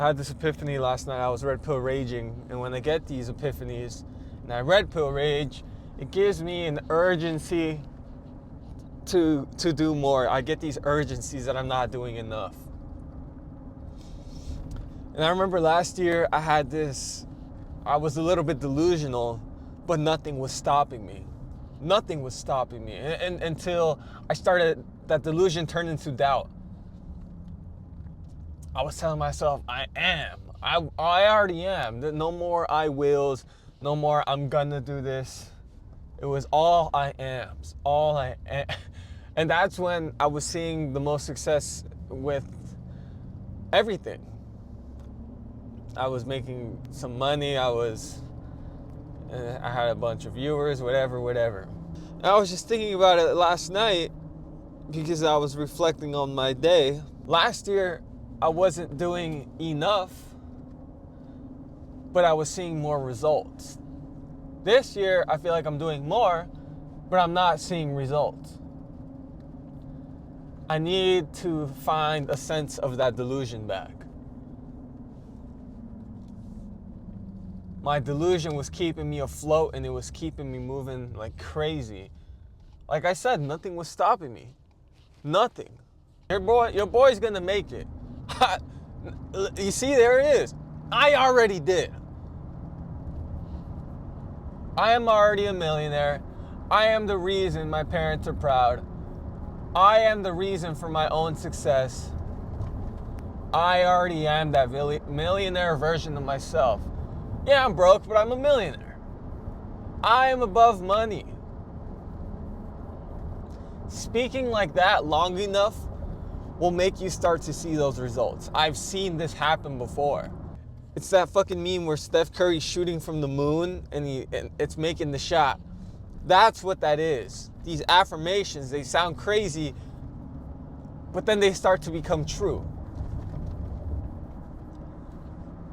I had this epiphany last night. I was red pill raging, and when I get these epiphanies and I red pill rage, it gives me an urgency to do more. I get these urgencies that I'm not doing enough. And I remember last year I was a little bit delusional, but nothing was stopping me. Nothing was stopping me and until that delusion turned into doubt. I was telling myself, I already am. No more I wills, no more I'm gonna do this. It was all I am, all I am. And that's when I was seeing the most success with everything. I was making some money, I had a bunch of viewers, whatever. And I was just thinking about it last night because I was reflecting on my day. Last year, I wasn't doing enough, but I was seeing more results. This year, I feel like I'm doing more, but I'm not seeing results. I need to find a sense of that delusion back. My delusion was keeping me afloat and it was keeping me moving like crazy. Like I said, nothing was stopping me. Nothing. Your boy's gonna make it. You see, there it is. I already did. I am already a millionaire. I am the reason my parents are proud. I am the reason for my own success. I already am that millionaire version of myself. Yeah, I'm broke, but I'm a millionaire. I am above money. Speaking like that long enough will make you start to see those results. I've seen this happen before. It's that fucking meme where Steph Curry's shooting from the moon and it's making the shot. That's what that is. These affirmations, they sound crazy, but then they start to become true.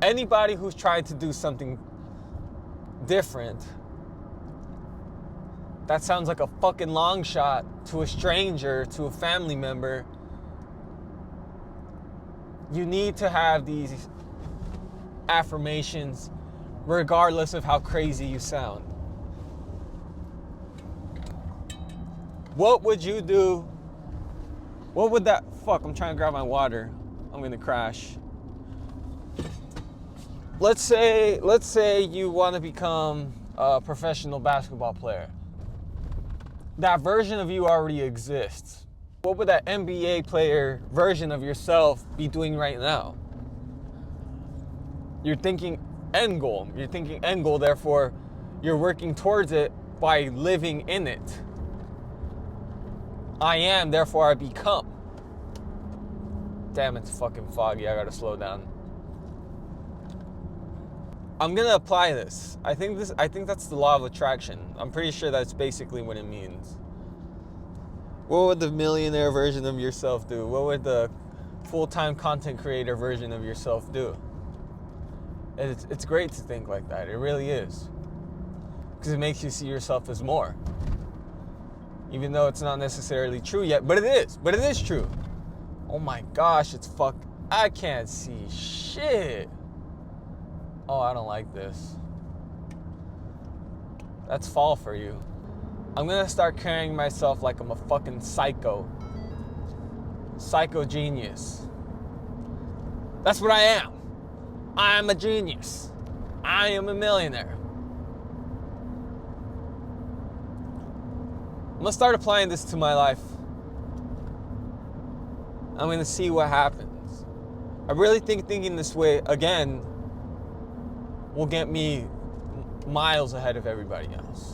Anybody who's trying to do something different, that sounds like a fucking long shot to a stranger, to a family member. You need to have these affirmations regardless of how crazy you sound. What would you do? What would that... Fuck, I'm trying to grab my water. I'm gonna crash. Let's say you want to become a professional basketball player. That version of you already exists. What would that NBA player version of yourself be doing right now? You're thinking end goal. You're thinking end goal, therefore you're working towards it by living in it. I am, therefore I become. Damn, it's fucking foggy. I gotta slow down. I'm gonna apply this. I think that's the law of attraction. I'm pretty sure that's basically what it means. What would the millionaire version of yourself do? What would the full-time content creator version of yourself do? It's great to think like that. It really is. Because it makes you see yourself as more. Even though it's not necessarily true yet, but it is. But it is true. Oh my gosh, I can't see shit. Oh, I don't like this. That's fall for you. I'm gonna start carrying myself like I'm a fucking psycho. Psycho genius. That's what I am. I am a genius. I am a millionaire. I'm gonna start applying this to my life. I'm gonna see what happens. I really think thinking this way, again, will get me miles ahead of everybody else.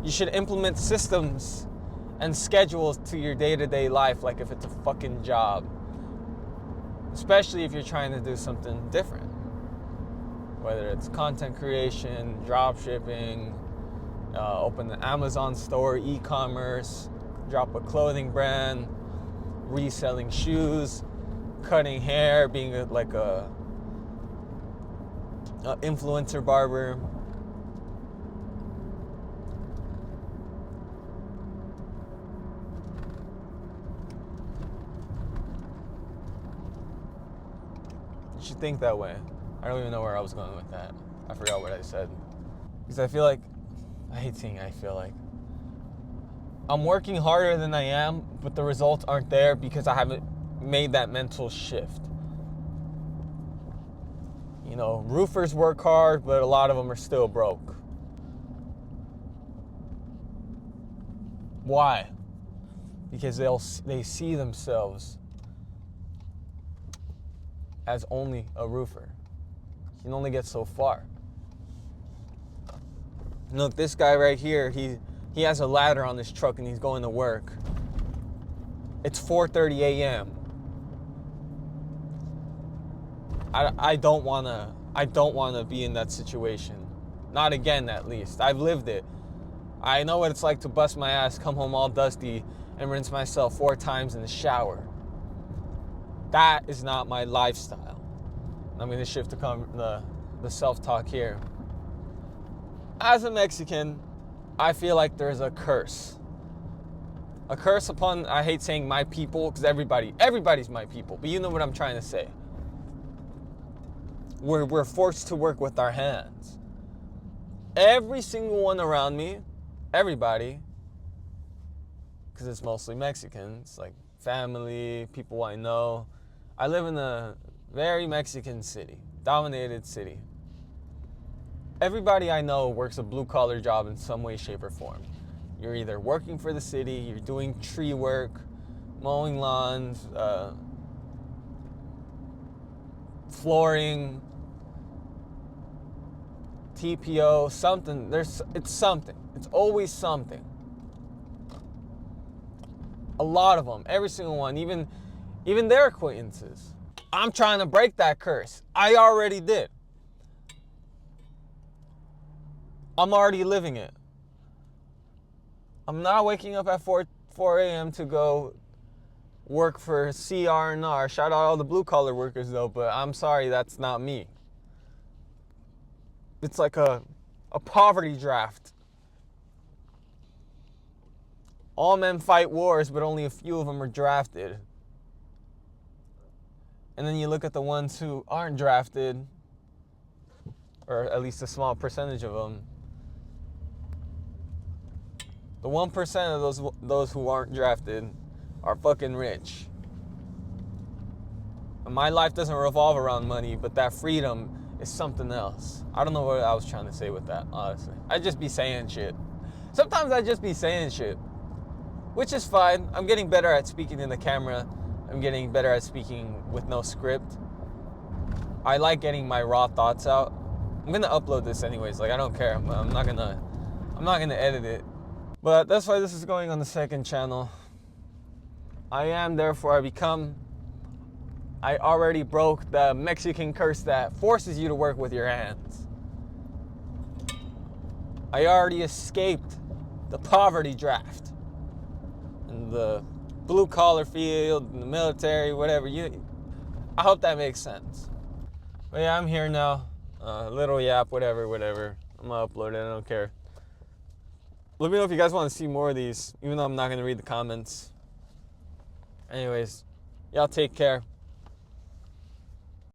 You should implement systems and schedules to your day-to-day life like if it's a fucking job. Especially if you're trying to do something different. Whether it's content creation, drop shipping, open an Amazon store, e-commerce, drop a clothing brand, reselling shoes, cutting hair, being a influencer barber. You should think that way. I don't even know where I was going with that. I forgot what I said. Because I feel like, I hate saying I feel like. I'm working harder than I am, but the results aren't there because I haven't made that mental shift. You know, roofers work hard, but a lot of them are still broke. Why? Because they see themselves as only a roofer. You can only get so far. Look, this guy right here, he has a ladder on this truck and he's going to work. It's 4:30 a.m. I don't wanna be in that situation. Not again, at least. I've lived it. I know what it's like to bust my ass, come home all dusty, and rinse myself 4 times in the shower. That is not my lifestyle. I'm gonna shift the self-talk here. As a Mexican, I feel like there's a curse. A curse upon, I hate saying my people, because everybody's my people, but you know what I'm trying to say. We're forced to work with our hands. Every single one around me, everybody, because it's mostly Mexicans, like family, people I know. I live in a very Mexican city, dominated city. Everybody I know works a blue-collar job in some way, shape, or form. You're either working for the city, you're doing tree work, mowing lawns, flooring, TPO, something. It's something. It's always something. A lot of them, every single one, even their acquaintances. I'm trying to break that curse. I already did. I'm already living it. I'm not waking up at 4 a.m. to go work for CR&R. Shout out all the blue-collar workers, though, but I'm sorry, that's not me. It's like a poverty draft. All men fight wars, but only a few of them are drafted. And then you look at the ones who aren't drafted, or at least a small percentage of them. The 1% of those who aren't drafted are fucking rich. And my life doesn't revolve around money, but that freedom is something else. I don't know what I was trying to say with that, honestly. I just be saying shit. Sometimes I just be saying shit, which is fine. I'm getting better at speaking in the camera. I'm getting better at speaking with no script. I like getting my raw thoughts out. I'm gonna upload this anyways. Like, I don't care. I'm not gonna edit it. But that's why this is going on the second channel. I am, therefore I become. I already broke the Mexican curse that forces you to work with your hands. I already escaped the poverty draft and the blue-collar field and the military, whatever. I hope that makes sense. But yeah, I'm here now. Little yap, whatever. I'm gonna upload it, I don't care. Let me know if you guys want to see more of these, even though I'm not gonna read the comments. Anyways, y'all take care.